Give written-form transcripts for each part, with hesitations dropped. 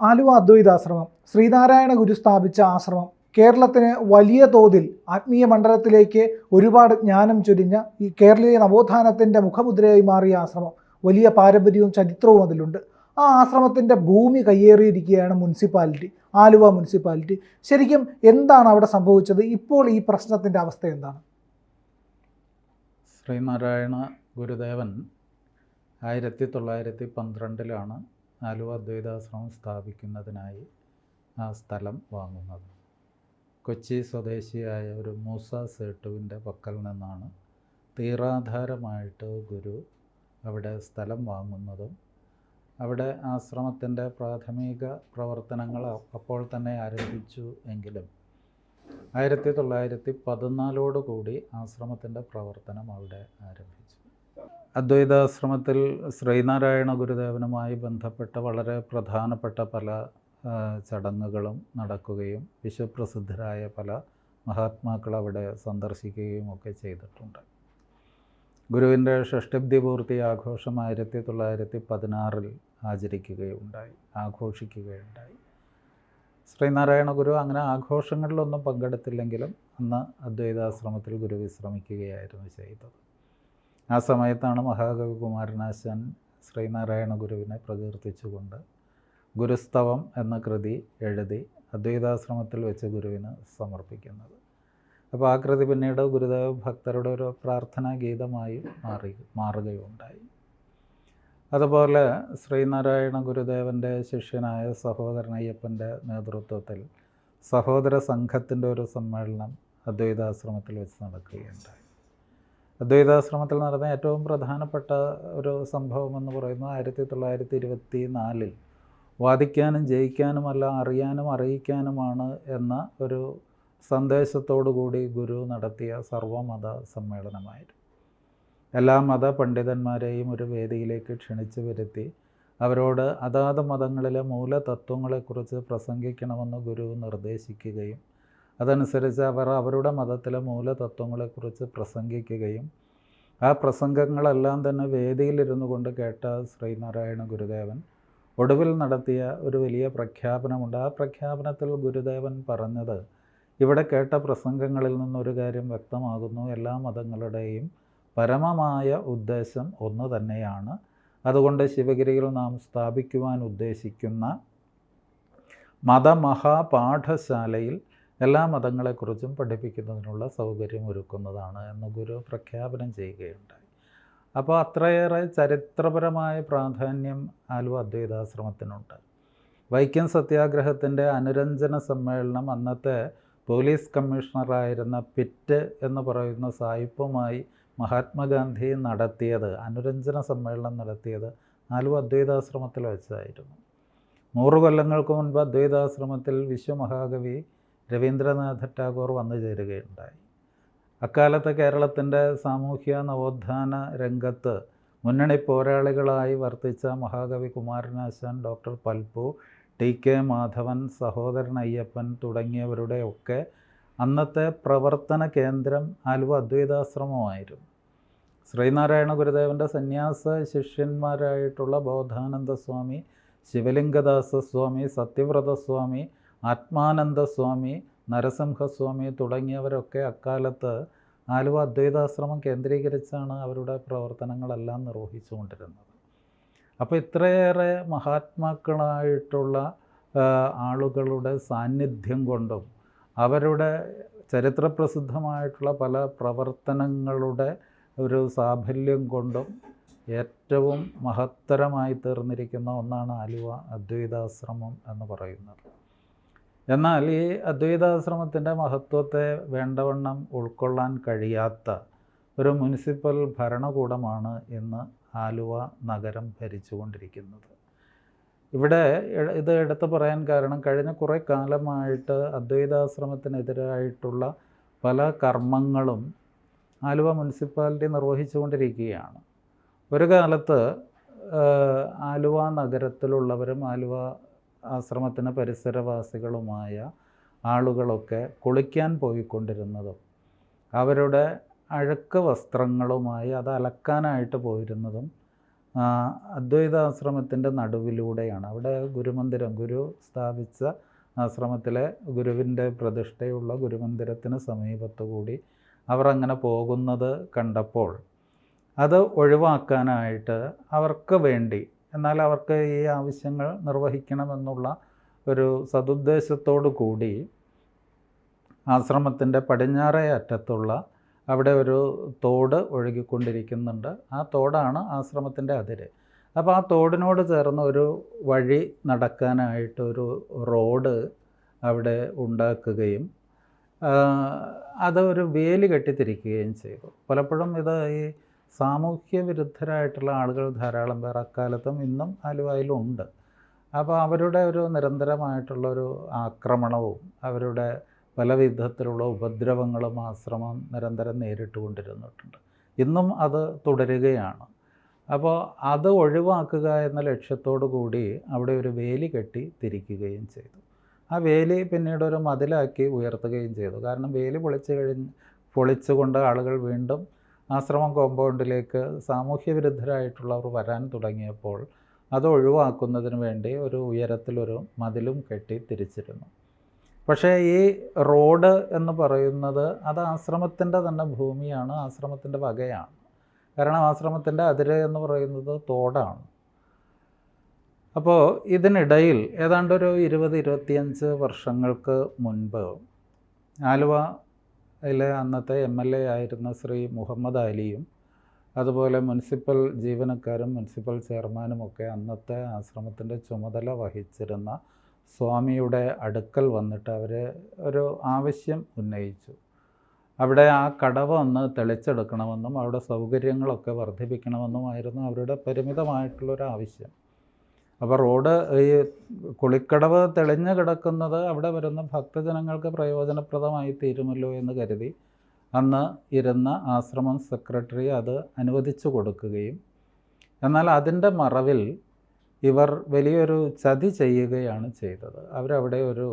ആലുവ അദ്വൈതാശ്രമം ശ്രീനാരായണ ഗുരു സ്ഥാപിച്ച ആശ്രമം കേരളത്തിന് വലിയ തോതിൽ ആത്മീയ മണ്ഡലത്തിലേക്ക് ഒരുപാട് ജ്ഞാനം ചൊരിഞ്ഞ ഈ കേരളീയ നവോത്ഥാനത്തിൻ്റെ മുഖമുദ്രയായി മാറിയ ആശ്രമം വലിയ പാരമ്പര്യവും ചരിത്രവും അതിലുണ്ട്. ആ ആശ്രമത്തിൻ്റെ ഭൂമി കയ്യേറിയിരിക്കുകയാണ് മുനിസിപ്പാലിറ്റി, ആലുവ മുനിസിപ്പാലിറ്റി. ശരിക്കും എന്താണ് അവിടെ സംഭവിച്ചത്? ഇപ്പോൾ ഈ പ്രശ്നത്തിൻ്റെ അവസ്ഥ എന്താണ്? ശ്രീനാരായണ ഗുരുദേവൻ 1912 ആലുവ അദ്വൈതാശ്രമം സ്ഥാപിക്കുന്നതിനായി ആ സ്ഥലം വാങ്ങുന്നത്. കൊച്ചി സ്വദേശിയായ ഒരു മൂസ സേട്ടുവിൻ്റെ പക്കൽ നിന്നാണ് തീരാധാരമായിട്ട് ഗുരു അവിടെ സ്ഥലം വാങ്ങുന്നതും അവിടെ ആശ്രമത്തിൻ്റെ പ്രാഥമിക പ്രവർത്തനങ്ങൾ അപ്പോൾ തന്നെ ആരംഭിച്ചു എങ്കിലും 1914 ആശ്രമത്തിൻ്റെ പ്രവർത്തനം അവിടെ ആരംഭിച്ചു. അദ്വൈതാശ്രമത്തിൽ ശ്രീനാരായണ ഗുരുദേവനുമായി ബന്ധപ്പെട്ട വളരെ പ്രധാനപ്പെട്ട പല ചടങ്ങുകളും നടക്കുകയും വിശ്വപ്രസിദ്ധരായ പല മഹാത്മാക്കൾ അവിടെ സന്ദർശിക്കുകയും ഒക്കെ ചെയ്തിട്ടുണ്ട്. ഗുരുവിൻ്റെ ഷഷ്ഠബ്ദി പൂർത്തി ആഘോഷം 1916 ആഘോഷിക്കുകയുണ്ടായി. ശ്രീനാരായണ ഗുരു അങ്ങനെ ആഘോഷങ്ങളിലൊന്നും പങ്കെടുത്തില്ലെങ്കിലും അന്ന് അദ്വൈതാശ്രമത്തിൽ ഗുരു വിശ്രമിക്കുകയായിരുന്നു ചെയ്തത്. ആ സമയത്താണ് മഹാകവി കുമാരനാശാൻ ശ്രീനാരായണ ഗുരുവിനെ പ്രകീർത്തിച്ചുകൊണ്ട് ഗുരുസ്തവം എന്ന കൃതി എഴുതി അദ്വൈതാശ്രമത്തിൽ വെച്ച് ഗുരുവിന് സമർപ്പിക്കുന്നത്. അപ്പോൾ ആ കൃതി പിന്നീട് ഗുരുദേവ ഭക്തരുടെ ഒരു പ്രാർത്ഥനാ ഗീതമായി മാറുകയുണ്ടായി. അതുപോലെ ശ്രീനാരായണ ഗുരുദേവൻ്റെ ശിഷ്യനായ സഹോദരൻ അയ്യപ്പൻ്റെ നേതൃത്വത്തിൽ സഹോദര സംഘത്തിൻ്റെ ഒരു സമ്മേളനം അദ്വൈതാശ്രമത്തിൽ വെച്ച് നടക്കുകയുണ്ടായി. അദ്വൈതാശ്രമത്തിൽ നടന്ന ഏറ്റവും പ്രധാനപ്പെട്ട ഒരു സംഭവം എന്ന് പറയുന്നത് 1924 വാദിക്കാനും ജയിക്കാനുമല്ല, അറിയാനും അറിയിക്കാനുമാണ് എന്ന ഒരു സന്ദേശത്തോടു കൂടി ഗുരു നടത്തിയ സർവമത സമ്മേളനമായിരുന്നു. എല്ലാ മത പണ്ഡിതന്മാരെയും ഒരു വേദിയിലേക്ക് ക്ഷണിച്ചു വരുത്തി അവരോട് അതാത് മതങ്ങളിലെ മൂലതത്വങ്ങളെക്കുറിച്ച് പ്രസംഗിക്കണമെന്ന് ഗുരു നിർദ്ദേശിക്കുകയും അതനുസരിച്ച് അവർ അവരുടെ മതത്തിലെ മൂലതത്വങ്ങളെക്കുറിച്ച് പ്രസംഗിക്കുകയും ആ പ്രസംഗങ്ങളെല്ലാം തന്നെ വേദിയിലിരുന്നു കൊണ്ട് കേട്ട ശ്രീനാരായണ ഗുരുദേവൻ ഒടുവിൽ നടത്തിയ ഒരു വലിയ പ്രഖ്യാപനമുണ്ട്. ആ പ്രഖ്യാപനത്തിൽ ഗുരുദേവൻ പറഞ്ഞത്, ഇവിടെ കേട്ട പ്രസംഗങ്ങളിൽ നിന്നൊരു കാര്യം വ്യക്തമാകുന്നു, എല്ലാ മതങ്ങളുടെയും പരമമായ ഉദ്ദേശം ഒന്ന് തന്നെയാണ്. അതുകൊണ്ട് ശിവഗിരിയിൽ നാം സ്ഥാപിക്കുവാൻ ഉദ്ദേശിക്കുന്ന മതമഹാപാഠശാലയിൽ എല്ലാ മതങ്ങളെക്കുറിച്ചും പഠിപ്പിക്കുന്നതിനുള്ള സൗകര്യം ഒരുക്കുന്നതാണ് എന്ന് ഗുരു പ്രഖ്യാപനം ചെയ്യുകയുണ്ടായി. അപ്പോൾ അത്രയേറെ ചരിത്രപരമായ പ്രാധാന്യം ആലുവ അദ്വൈതാശ്രമത്തിനുണ്ട്. വൈക്കം സത്യാഗ്രഹത്തിൻ്റെ അനുരഞ്ജന സമ്മേളനം അന്നത്തെ പോലീസ് കമ്മീഷണറായിരുന്ന പിറ്റ് എന്ന് പറയുന്ന സായിപ്പുമായി മഹാത്മാഗാന്ധി അനുരഞ്ജന സമ്മേളനം നടത്തിയത് ആലുവ അദ്വൈതാശ്രമത്തിൽ വെച്ചായിരുന്നു. 100 കൊല്ലങ്ങൾക്ക് മുൻപ് അദ്വൈതാശ്രമത്തിൽ വിശ്വമഹാകവി രവീന്ദ്രനാഥ ടാഗോർ വന്നു ചേരുകയുണ്ടായി. അക്കാലത്ത് കേരളത്തിൻ്റെ സാമൂഹ്യ നവോത്ഥാന രംഗത്ത് മുന്നണി പോരാളികളായി വർത്തിച്ച മഹാകവി കുമാരനാശാൻ, ഡോക്ടർ പൽപ്പു, ടി.കെ. മാധവൻ, സഹോദരൻ അയ്യപ്പൻ തുടങ്ങിയവരുടെയൊക്കെ അന്നത്തെ പ്രവർത്തന കേന്ദ്രം ആലുവ അദ്വൈതാശ്രമമായിരുന്നു. ശ്രീനാരായണ ഗുരുദേവൻ്റെ സന്യാസ ശിഷ്യന്മാരായിട്ടുള്ള ബോധാനന്ദ സ്വാമി, ശിവലിംഗദാസ സ്വാമി, സത്യവ്രതസ്വാമി, ആത്മാനന്ദസ്വാമി, നരസിംഹസ്വാമി തുടങ്ങിയവരൊക്കെ അക്കാലത്ത് ആലുവ അദ്വൈതാശ്രമം കേന്ദ്രീകരിച്ചാണ് അവരുടെ പ്രവർത്തനങ്ങളെല്ലാം നിർവഹിച്ചുകൊണ്ടിരുന്നത്. അപ്പോൾ ഇത്രയേറെ മഹാത്മാക്കളായിട്ടുള്ള ആളുകളുടെ സാന്നിധ്യം കൊണ്ടും അവരുടെ ചരിത്രപ്രസിദ്ധമായിട്ടുള്ള പല പ്രവർത്തനങ്ങളുടെ ഒരു സാഫല്യം കൊണ്ടും ഏറ്റവും മഹത്തരമായി തീർന്നിരിക്കുന്ന ഒന്നാണ് ആലുവ അദ്വൈതാശ്രമം എന്ന് പറയുന്നത്. എന്നാൽ ഈ അദ്വൈതാശ്രമത്തിൻ്റെ മഹത്വത്തെ വേണ്ടവണ്ണം ഉൾക്കൊള്ളാൻ കഴിയാത്ത ഒരു മുനിസിപ്പൽ ഭരണകൂടമാണ് ഇന്ന് ആലുവ നഗരം ഭരിച്ചുകൊണ്ടിരിക്കുന്നത്. ഇവിടെ ഇത് എടുത്തു പറയാൻ കാരണം, കഴിഞ്ഞ കുറേ കാലമായിട്ട് അദ്വൈതാശ്രമത്തിനെതിരായിട്ടുള്ള പല കർമ്മങ്ങളും ആലുവ മുനിസിപ്പാലിറ്റി നിർവഹിച്ചുകൊണ്ടിരിക്കുകയാണ്. ഒരു കാലത്ത് ആലുവ നഗരത്തിലുള്ളവരും ആലുവ ആശ്രമത്തിന് പരിസരവാസികളുമായ ആളുകളൊക്കെ കുളിക്കാൻ പോയിക്കൊണ്ടിരുന്നതും അവരുടെ അഴുക്ക് വസ്ത്രങ്ങളുമായി അത് അലക്കാനായിട്ട് പോയിരുന്നതും അദ്വൈതാശ്രമത്തിൻ്റെ നടുവിലൂടെയാണ്. അവിടെ ഗുരുമന്ദിരം, ഗുരു സ്ഥാപിച്ച ആശ്രമത്തിലെ ഗുരുവിൻ്റെ പ്രതിഷ്ഠയുള്ള ഗുരുമന്ദിരത്തിന് സമീപത്തു കൂടി അവർ അങ്ങനെ പോകുന്നത് കണ്ടപ്പോൾ അത് ഒഴിവാക്കാനായിട്ട് അവർക്ക് വേണ്ടി, എന്നാൽ അവർക്ക് ഈ ആവശ്യങ്ങൾ നിർവഹിക്കണമെന്നുള്ള ഒരു സതുദ്ദേശത്തോടു കൂടി ആശ്രമത്തിൻ്റെ പടിഞ്ഞാറേ അറ്റത്തുള്ള അവിടെ ഒരു തോട് ഒഴുകിക്കൊണ്ടിരിക്കുന്നുണ്ട്. ആ തോടാണ് ആശ്രമത്തിൻ്റെ അതിര്. അപ്പോൾ ആ തോടിനോട് ചേർന്ന് ഒരു വഴി നടക്കാനായിട്ട് ഒരു റോഡ് അവിടെ ഉണ്ടാക്കുകയും അത് ഒരു വേലി കെട്ടിത്തിരിക്കുകയും ചെയ്തു. പലപ്പോഴും ഇത് ഈ സാമൂഹ്യ വിരുദ്ധരായിട്ടുള്ള ആളുകൾ ധാരാളം പേർ അക്കാലത്തും ഇന്നും ആലുവയിലുണ്ട്. അപ്പോൾ അവരുടെ ഒരു നിരന്തരമായിട്ടുള്ളൊരു ആക്രമണവും അവരുടെ പല വിധത്തിലുള്ള ഉപദ്രവങ്ങളും ആശ്രമം നിരന്തരം നേരിട്ടുകൊണ്ടിരുന്നിട്ടുണ്ട്. ഇന്നും അത് തുടരുകയാണ്. അപ്പോൾ അത് ഒഴിവാക്കുക എന്ന ലക്ഷ്യത്തോടു കൂടി അവിടെ ഒരു വേലി കെട്ടി തിരിക്കുകയും ചെയ്തു. ആ വേലി പിന്നീട് ഒരു മതിലാക്കി ഉയർത്തുകയും ചെയ്തു. കാരണം വേലി പൊളിച്ചുകൊണ്ട് ആളുകൾ വീണ്ടും ആശ്രമം കോമ്പൗണ്ടിലേക്ക് സാമൂഹ്യ വിരുദ്ധരായിട്ടുള്ളവർ വരാൻ തുടങ്ങിയപ്പോൾ അത് ഒഴിവാക്കുന്നതിന് വേണ്ടി ഒരു ഉയരത്തിലൊരു മതിലും കെട്ടി തിരിച്ചിരുന്നു. പക്ഷേ ഈ റോഡ് എന്ന് പറയുന്നത് അത് ആശ്രമത്തിൻ്റെ തന്നെ ഭൂമിയാണ്, ആശ്രമത്തിൻ്റെ വകയാണ്. കാരണം ആശ്രമത്തിൻ്റെ അതിര് എന്ന് പറയുന്നത് തോടാണ്. അപ്പോൾ ഇതിനിടയിൽ ഏതാണ്ടൊരു 20-25 വർഷങ്ങൾക്ക് മുൻപ് ആലുവയിലെ അന്നത്തെ MLA ആയിരുന്ന ശ്രീ മുഹമ്മദ് അലിയും അതുപോലെ മുനിസിപ്പൽ ജീവനക്കാരും മുനിസിപ്പൽ ചെയർമാനുമൊക്കെ അന്നത്തെ ആശ്രമത്തിൻ്റെ ചുമതല വഹിച്ചിരുന്ന സ്വാമിയുടെ അടുക്കൽ വന്നിട്ട് അവർ ഒരു ആവശ്യം ഉന്നയിച്ചു. അവിടെ ആ കടവ് ഒന്ന് തെളിച്ചെടുക്കണമെന്നും അവിടെ സൗകര്യങ്ങളൊക്കെ വർദ്ധിപ്പിക്കണമെന്നുമായിരുന്നു അവരുടെ പരിമിതമായിട്ടുള്ളൊരു ആവശ്യം. അപ്പോൾ റോഡ് ഈ കുളിക്കടവ് തെളിഞ്ഞു കിടക്കുന്നത് അവിടെ വരുന്ന ഭക്തജനങ്ങൾക്ക് പ്രയോജനപ്രദമായി തീരുമല്ലോ എന്ന് കരുതി അന്ന് ഇരുന്ന ആശ്രമം സെക്രട്ടറി അത് അനുവദിച്ചു കൊടുക്കുകയും, എന്നാൽ അതിൻ്റെ മറവിൽ ഇവർ വലിയൊരു ചതി ചെയ്യുകയാണ് ചെയ്തത്. അവരവിടെ ഒരു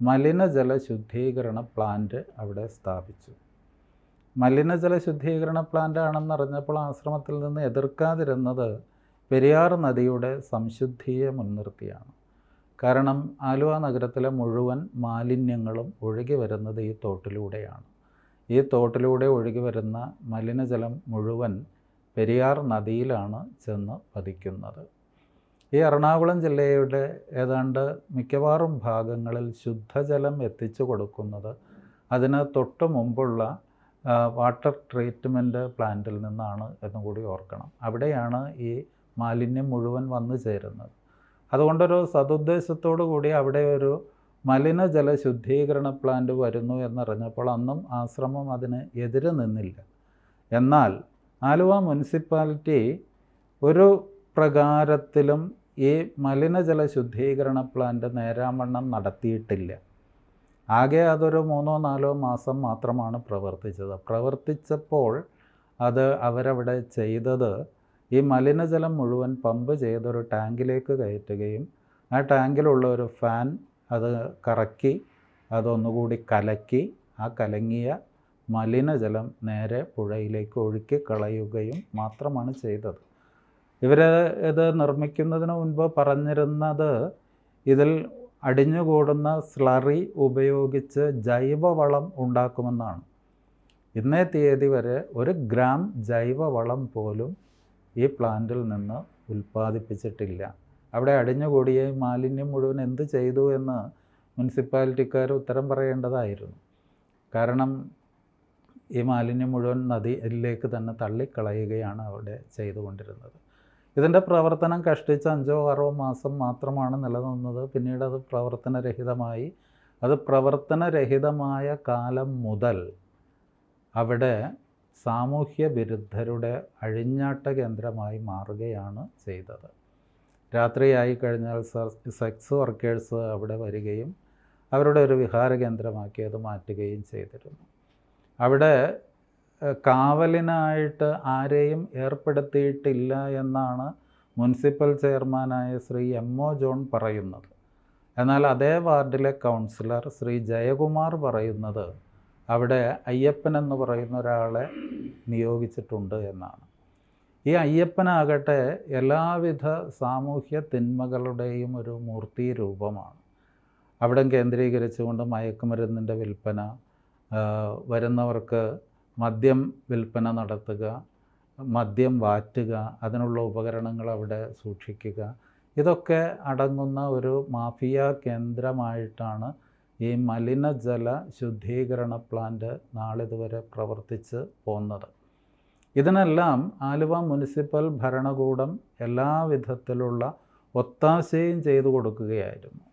മലിനജല ശുദ്ധീകരണ പ്ലാന്റ് അവിടെ സ്ഥാപിച്ചു. മലിനജല ശുദ്ധീകരണ പ്ലാന്റ് ആണെന്നറിഞ്ഞപ്പോൾ ആശ്രമത്തിൽ നിന്ന് എതിർക്കാതിരുന്നത് പെരിയാർ നദിയുടെ സംശുദ്ധിയെ മുൻനിർത്തിയാണ്. കാരണം ആലുവ നഗരത്തിലെ മുഴുവൻ മാലിന്യങ്ങളും ഒഴുകി വരുന്നത് ഈ തോട്ടിലൂടെയാണ്. ഈ തോട്ടിലൂടെ ഒഴുകി വരുന്ന മലിനജലം മുഴുവൻ പെരിയാർ നദിയിലാണ് ചെന്ന് പതിക്കുന്നത്. ഈ എറണാകുളം ജില്ലയുടെ ഏതാണ്ട് മിക്കവാറും ഭാഗങ്ങളിൽ ശുദ്ധജലം എത്തിച്ചു കൊടുക്കുന്നത് അതിന് തൊട്ട് മുമ്പുള്ള വാട്ടർ ട്രീറ്റ്മെൻറ്റ് പ്ലാന്റിൽ നിന്നാണ് എന്നുകൂടി ഓർക്കണം. അവിടെയാണ് ഈ മാലിന്യം മുഴുവൻ വന്നു ചേരുന്നത്. അതുകൊണ്ടൊരു സതുദ്ദേശത്തോടു കൂടി അവിടെ ഒരു മലിനജല ശുദ്ധീകരണ പ്ലാന്റ് വരുന്നു എന്നറിഞ്ഞപ്പോൾ അന്നും ആശ്രമം അതിന് എതിര് നിന്നില്ല. എന്നാൽ ആലുവ മുനിസിപ്പാലിറ്റി ഒരു പ്രകാരത്തിലും ഈ മലിനജല ശുദ്ധീകരണ പ്ലാന്റ് നേരാവണ്ണം നടത്തിയിട്ടില്ല. ആകെ അതൊരു 3-4 മാസം മാത്രമാണ് പ്രവർത്തിച്ചത്. പ്രവർത്തിച്ചപ്പോൾ അത് അവരവിടെ ചെയ്തത് ഈ മലിനജലം മുഴുവൻ പമ്പ് ചെയ്തൊരു ടാങ്കിലേക്ക് കയറ്റുകയും ആ ടാങ്കിലുള്ള ഒരു ഫാൻ അത് കറക്കി അതൊന്നുകൂടി കലക്കി ആ കലങ്ങിയ മലിനജലം നേരെ പുഴയിലേക്ക് ഒഴുക്കി കളയുകയും മാത്രമാണ് ചെയ്തത്. ഇവർ ഇത് നിർമ്മിക്കുന്നതിന് മുൻപ് പറഞ്ഞിരുന്നത് ഇതിൽ അടിഞ്ഞുകൂടുന്ന സ്ലറി ഉപയോഗിച്ച് ജൈവവളം ഉണ്ടാക്കുമെന്നാണ്. ഇന്നേ തീയതി വരെ 1 ഗ്രാം ജൈവവളം പോലും ഈ പ്ലാന്റിൽ നിന്ന് ഉൽപ്പാദിപ്പിച്ചിട്ടില്ല. അവിടെ അടിഞ്ഞുകൂടിയ മാലിന്യം മുഴുവൻ എന്ത് ചെയ്തു എന്ന് മുനിസിപ്പാലിറ്റിക്കാർ ഉത്തരം പറയേണ്ടതായിരുന്നു. കാരണം ഈ മാലിന്യം മുഴുവൻ നദിയിലേക്ക് തന്നെ തള്ളിക്കളയുകയാണ് അവിടെ ചെയ്തുകൊണ്ടിരുന്നത്. ഇതിൻ്റെ പ്രവർത്തനം കഷ്ടിച്ച് 5-6 മാസം മാത്രമാണ് നിലനിന്നത്. പിന്നീട് അത് പ്രവർത്തനരഹിതമായി. അത് പ്രവർത്തനരഹിതമായ കാലം മുതൽ അവിടെ സാമൂഹ്യ വിരുദ്ധരുടെ അഴിഞ്ഞാട്ട കേന്ദ്രമായി മാറുകയാണ് ചെയ്തത്. രാത്രിയായി കഴിഞ്ഞാൽ സെക്സ് വർക്കേഴ്സ് അവിടെ വരികയും അവരുടെ ഒരു വിഹാര കേന്ദ്രമാക്കി അത് മാറ്റുകയും ചെയ്തിരുന്നു. അവിടെ കാവലിനായിട്ട് ആരെയും ഏർപ്പെടുത്തിയിട്ടില്ല എന്നാണ് മുനിസിപ്പൽ ചെയർമാനായ ശ്രീ MO ജോൺ പറയുന്നത്. എന്നാൽ അതേ വാർഡിലെ കൗൺസിലർ ശ്രീ ജയകുമാർ പറയുന്നത് അവിടെ അയ്യപ്പൻ എന്ന് പറയുന്ന ഒരാളെ നിയോഗിച്ചിട്ടുണ്ട് എന്നാണ്. ഈ അയ്യപ്പനാകട്ടെ എല്ലാവിധ സാമൂഹ്യ തിന്മകളുടെയും ഒരു മൂർത്തി രൂപമാണ്. അവിടം കേന്ദ്രീകരിച്ചുകൊണ്ട് മയക്കുമരുന്നിൻ്റെ വിൽപ്പന, വരുന്നവർക്ക് മദ്യം വിൽപ്പന നടത്തുക, മദ്യം വാറ്റുക, അതിനുള്ള ഉപകരണങ്ങൾ അവിടെ സൂക്ഷിക്കുക, ഇതൊക്കെ അടങ്ങുന്ന ഒരു മാഫിയ കേന്ദ്രമായിട്ടാണ് ഈ മലിനജല ശുദ്ധീകരണ പ്ലാന്റ് നാളിതുവരെ പ്രവർത്തിച്ച് പോന്നത്. ഇതിനെല്ലാം ആലുവ മുനിസിപ്പൽ ഭരണകൂടം എല്ലാവിധത്തിലുള്ള ഒത്താശയും ചെയ്തു കൊടുക്കുകയായിരുന്നു.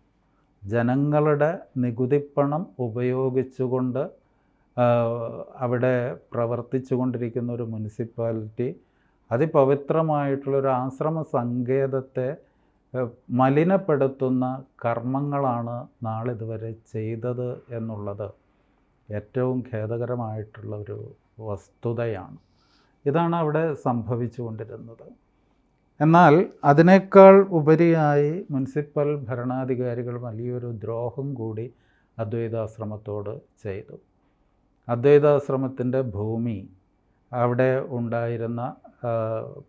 ജനങ്ങളുടെ നികുതിപ്പണം ഉപയോഗിച്ചുകൊണ്ട് അവിടെ പ്രവർത്തിച്ചു കൊണ്ടിരിക്കുന്ന ഒരു മുനിസിപ്പാലിറ്റി അതിപവിത്രമായിട്ടുള്ളൊരു ആശ്രമ സങ്കേതത്തെ മലിനപ്പെടുത്തുന്ന കർമ്മങ്ങളാണ് നാളിതുവരെ ചെയ്തത് എന്നുള്ളത് ഏറ്റവും ഖേദകരമായിട്ടുള്ള ഒരു വസ്തുതയാണ്. ഇതാണ് അവിടെ സംഭവിച്ചു കൊണ്ടിരുന്നത്. എന്നാൽ അതിനേക്കാൾ ഉപരിയായി മുനിസിപ്പൽ ഭരണാധികാരികൾ വലിയൊരു ദ്രോഹം കൂടി അദ്വൈതാശ്രമത്തോട് ചെയ്തു. അദ്വൈതാശ്രമത്തിൻ്റെ ഭൂമി, അവിടെ ഉണ്ടായിരുന്ന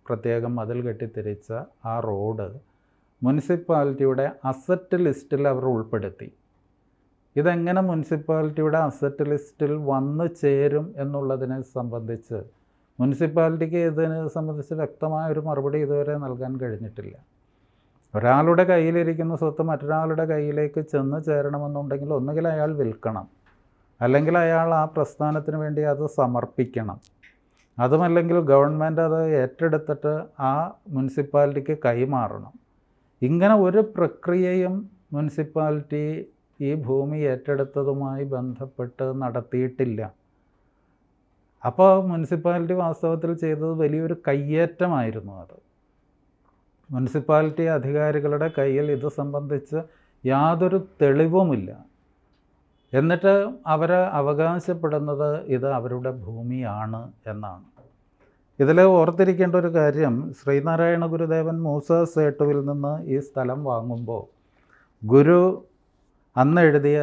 പ്രത്യേകം മതിൽ കെട്ടിത്തിരിച്ച ആ റോഡ് മുനിസിപ്പാലിറ്റിയുടെ അസറ്റ് ലിസ്റ്റിൽ അവർ ഉൾപ്പെടുത്തി. ഇതെങ്ങനെ മുനിസിപ്പാലിറ്റിയുടെ അസറ്റ് ലിസ്റ്റിൽ വന്നു ചേരും എന്നുള്ളതിനെ സംബന്ധിച്ച് മുനിസിപ്പാലിറ്റിക്ക് ഇതിനെ സംബന്ധിച്ച് വ്യക്തമായൊരു മറുപടി ഇതുവരെ നൽകാൻ കഴിഞ്ഞിട്ടില്ല. ഒരാളുടെ കയ്യിലിരിക്കുന്ന സ്വത്ത് മറ്റൊരാളുടെ കയ്യിലേക്ക് ചെന്ന് ചേരണമെന്നുണ്ടെങ്കിൽ ഒന്നുകിൽ അയാൾ വിൽക്കണം, അല്ലെങ്കിൽ അയാൾ ആ പ്രസ്ഥാനത്തിന് വേണ്ടി അത് സമർപ്പിക്കണം. അതുമല്ലെങ്കിൽ ഗവൺമെൻറ് അത് ഏറ്റെടുത്തിട്ട് ആ മുനിസിപ്പാലിറ്റിക്ക് കൈമാറണം. ഇങ്ങനെ ഒരു പ്രക്രിയയും മുനിസിപ്പാലിറ്റി ഈ ഭൂമി ഏറ്റെടുത്തതുമായി ബന്ധപ്പെട്ട് നടത്തിയിട്ടില്ല. അപ്പോൾ മുനിസിപ്പാലിറ്റി വാസ്തവത്തിൽ ചെയ്തത് വലിയൊരു കയ്യേറ്റമായിരുന്നു. അത് മുനിസിപ്പാലിറ്റി അധികാരികളുടെ കയ്യിൽ ഇത് സംബന്ധിച്ച് യാതൊരു തെളിവുമില്ല. എന്നിട്ട് അവർ അവകാശപ്പെടുന്നത് ഇത് അവരുടെ ഭൂമിയാണ് എന്നാണ്. ഇതിൽ ഓർത്തിരിക്കേണ്ട ഒരു കാര്യം, ശ്രീനാരായണ ഗുരുദേവൻ മൂസ സേട്ടുവിൽ നിന്ന് ഈ സ്ഥലം വാങ്ങുമ്പോൾ ഗുരു അന്ന് എഴുതിയ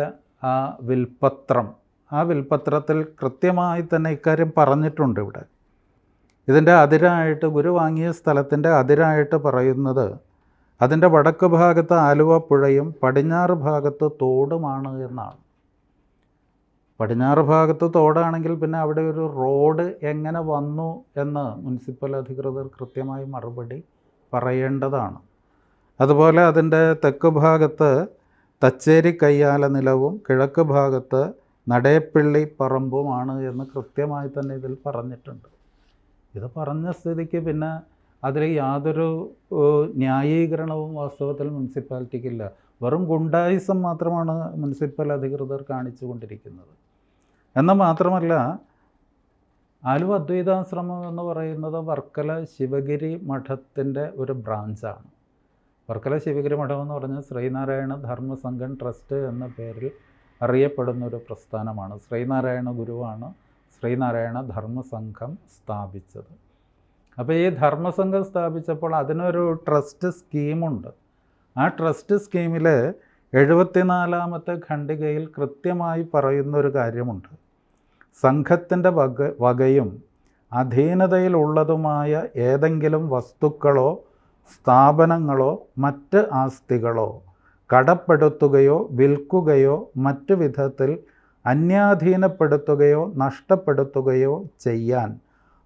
ആ വിൽപ്പത്രം, ആ വിൽപ്പത്രത്തിൽ കൃത്യമായി തന്നെ ഇക്കാര്യം പറഞ്ഞിട്ടുണ്ട്. ഇവിടെ ഇതിൻ്റെ അതിരായിട്ട്, ഗുരു വാങ്ങിയ സ്ഥലത്തിൻ്റെ അതിരായിട്ട് പറയുന്നത് അതിൻ്റെ വടക്ക് ഭാഗത്ത് ആലുവ പുഴയും പടിഞ്ഞാറ് ഭാഗത്ത് തോടുമാണ് എന്നാണ്. പടിഞ്ഞാറ് ഭാഗത്ത് തോടാണെങ്കിൽ പിന്നെ അവിടെ ഒരു റോഡ് എങ്ങനെ വന്നു എന്ന് മുനിസിപ്പൽ അധികൃതർ കൃത്യമായി മറുപടി പറയേണ്ടതാണ്. അതുപോലെ അതിൻ്റെ തെക്ക് ഭാഗത്ത് തച്ചേരി കയ്യാല നിലവും കിഴക്ക് ഭാഗത്ത് നടേപ്പള്ളി പറമ്പുമാണ് എന്ന് കൃത്യമായി തന്നെ ഇതിൽ പറഞ്ഞിട്ടുണ്ട്. ഇത് പറഞ്ഞ സ്ഥിതിക്ക് പിന്നെ അതിൽ യാതൊരു ന്യായീകരണവും വാസ്തവത്തിൽ മുനിസിപ്പാലിറ്റിക്കില്ല. വെറും ഗുണ്ടായിസം മാത്രമാണ് മുനിസിപ്പൽ അധികൃതർ കാണിച്ചു കൊണ്ടിരിക്കുന്നത്. എന്നാൽ മാത്രമല്ല, ആലുവ അദ്വൈതാശ്രമം എന്ന് പറയുന്നത് വർക്കല ശിവഗിരി മഠത്തിൻ്റെ ഒരു ബ്രാഞ്ചാണ്. വർക്കല ശിവഗിരി മഠം എന്ന് പറഞ്ഞാൽ ശ്രീനാരായണ ധർമ്മസംഘം ട്രസ്റ്റ് എന്ന പേരിൽ അറിയപ്പെടുന്ന ഒരു പ്രസ്ഥാനമാണ്. ശ്രീനാരായണ ഗുരുവാണ് ശ്രീനാരായണ ധർമ്മസംഘം സ്ഥാപിച്ചത്. അപ്പോൾ ഈ ധർമ്മസംഘം സ്ഥാപിച്ചപ്പോൾ അതിനൊരു ട്രസ്റ്റ് സ്കീമുണ്ട്. ആ ട്രസ്റ്റ് സ്കീമിൽ 74-ാമത്തെ ഖണ്ഡികയിൽ കൃത്യമായി പറയുന്നൊരു കാര്യമുണ്ട്. സംഘത്തിൻ്റെ വകയും അധീനതയിലുള്ളതുമായ ഏതെങ്കിലും വസ്തുക്കളോ സ്ഥാപനങ്ങളോ മറ്റ് ആസ്തികളോ കടപ്പെടുത്തുകയോ വിൽക്കുകയോ മറ്റു വിധത്തിൽ അന്യാധീനപ്പെടുത്തുകയോ നഷ്ടപ്പെടുത്തുകയോ ചെയ്യാൻ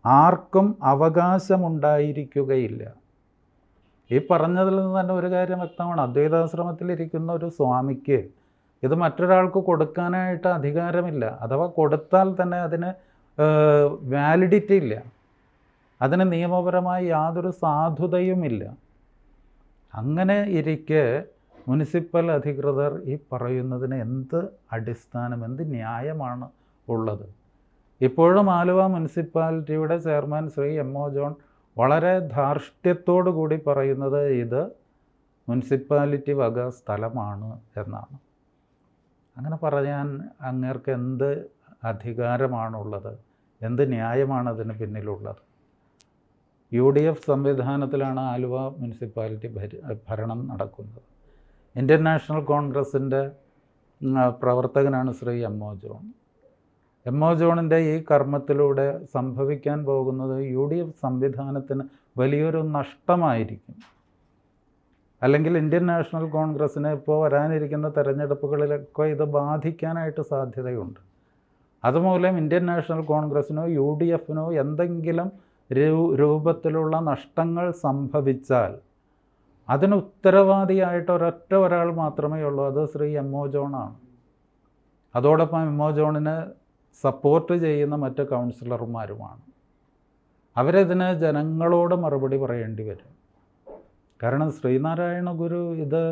ആർക്കും അവകാശമുണ്ടായിരിക്കുകയില്ല. ഈ പറഞ്ഞതിൽ നിന്ന് തന്നെ ഒരു കാര്യം വ്യക്തമാണ്. അദ്വൈതാശ്രമത്തിലിരിക്കുന്ന ഒരു സ്വാമിക്ക് ഇത് മറ്റൊരാൾക്ക് കൊടുക്കാനായിട്ട് അധികാരമില്ല. അഥവാ കൊടുത്താൽ തന്നെ അതിന് വാലിഡിറ്റി ഇല്ല, അതിന് നിയമപരമായി യാതൊരു സാധുതയുമില്ല. അങ്ങനെ ഇരിക്കെ മുനിസിപ്പൽ അധികൃതർ ഈ പറയുന്നതിന് എന്ത് അടിസ്ഥാനം, എന്ത് ന്യായമാണ് ഉള്ളത്? ഇപ്പോഴും ആലുവ മുനിസിപ്പാലിറ്റിയുടെ ചെയർമാൻ ശ്രീ എം.ഒ. ജോൺ വളരെ ധാർഷ്ട്യത്തോടു കൂടി പറയുന്നത് ഇത് മുനിസിപ്പാലിറ്റി വക സ്ഥലമാണ് എന്നാണ്. അങ്ങനെ പറയാൻ അങ്ങേർക്ക് എന്ത് അധികാരമാണുള്ളത്? എന്ത് ന്യായമാണ് അതിന് പിന്നിലുള്ളത്? UDF സംവിധാനത്തിലാണ് ആലുവ മുനിസിപ്പാലിറ്റി ഭരണം നടക്കുന്നത്. ഇന്ത്യൻ നാഷണൽ കോൺഗ്രസിൻ്റെ പ്രവർത്തകനാണ് ശ്രീ എം.ഒ. ജോൺ. എം ഒ ജോണിൻ്റെ ഈ കർമ്മത്തിലൂടെ സംഭവിക്കാൻ പോകുന്നത് UDF സംവിധാനത്തിന് വലിയൊരു നഷ്ടമായിരിക്കും. അല്ലെങ്കിൽ ഇന്ത്യൻ നാഷണൽ കോൺഗ്രസ്സിന് ഇപ്പോൾ വരാനിരിക്കുന്ന തെരഞ്ഞെടുപ്പുകളിലൊക്കെ ഇത് ബാധിക്കാനായിട്ട് സാധ്യതയുണ്ട്. അതുമൂലം ഇന്ത്യൻ നാഷണൽ കോൺഗ്രസ്സിനോ UDFനോ എന്തെങ്കിലും രൂപത്തിലുള്ള നഷ്ടങ്ങൾ സംഭവിച്ചാൽ അതിന് ഉത്തരവാദിയായിട്ട് ഒരാൾ മാത്രമേ ഉള്ളൂ, അത് ശ്രീ എം ഒ ജോണാണ്. അതോടൊപ്പം എം ഒ ജോണിന് സപ്പോർട്ട് ചെയ്യുന്ന മറ്റ് കൗൺസിലർമാരുമാണ്. അവരിതിന് ജനങ്ങളോട് മറുപടി പറയേണ്ടി വരും. കാരണം ശ്രീനാരായണ ഗുരു ഇത്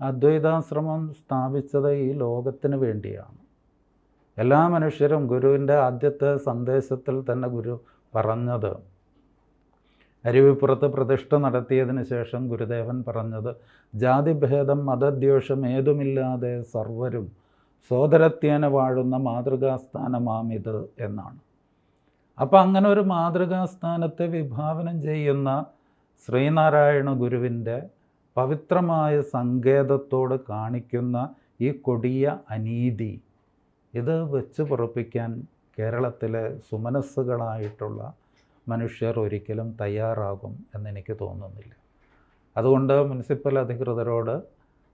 അദ്വൈതാശ്രമം സ്ഥാപിച്ചത് ഈ ലോകത്തിന് വേണ്ടിയാണ്. എല്ലാ മനുഷ്യരും ഗുരുവിൻ്റെ ആദ്യത്തെ സന്ദേശത്തിൽ തന്നെ ഗുരു പറഞ്ഞത്, അരുവിപ്പുറത്ത് പ്രതിഷ്ഠ നടത്തിയതിന് ശേഷം ഗുരുദേവൻ പറഞ്ഞത്, ജാതിഭേദം മതദ്വേഷം ഏതുമില്ലാതെ സർവരും സോദരത്യേന വാഴുന്ന മാതൃകാസ്ഥാനമാമിത് എന്നാണ്. അപ്പം അങ്ങനെ ഒരു മാതൃകാസ്ഥാനത്തെ വിഭാവനം ചെയ്യുന്ന ശ്രീനാരായണ ഗുരുവിൻ്റെ പവിത്രമായ സങ്കേതത്തോട് കാണിക്കുന്ന ഈ കൊടിയ അനീതി, ഇത് വെച്ച് പൊറുപ്പിക്കാൻ കേരളത്തിലെ സുമനസ്സുകളായിട്ടുള്ള മനുഷ്യർ ഒരിക്കലും തയ്യാറാകും എന്നെനിക്ക് തോന്നുന്നില്ല. അതുകൊണ്ട് മുനിസിപ്പൽ അധികൃതരോട്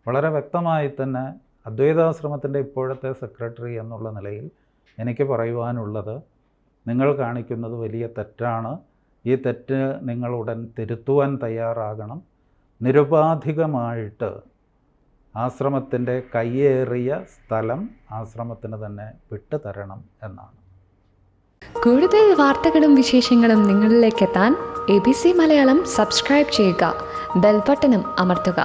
വളരെ വ്യക്തമായി തന്നെ അദ്വൈതാശ്രമത്തിൻ്റെ ഇപ്പോഴത്തെ സെക്രട്ടറി എന്നുള്ള നിലയിൽ എനിക്ക് പറയുവാനുള്ളത്, നിങ്ങൾ കാണിക്കുന്നത് വലിയ തെറ്റാണ്. ഈ തെറ്റ് നിങ്ങൾ ഉടൻ തിരുത്തുവാൻ തയ്യാറാകണം. നിരുപാധികമായിട്ട് ആശ്രമത്തിൻ്റെ കയ്യേറിയ സ്ഥലം ആശ്രമത്തിന് തന്നെ വിട്ടുതരണം എന്നാണ്. കൂടുതൽ വാർത്തകളും വിശേഷങ്ങളും നിങ്ങളിലേക്ക് എത്താൻ ABC മലയാളം സബ്സ്ക്രൈബ് ചെയ്യുക, ബെൽ ബട്ടണും അമർത്തുക.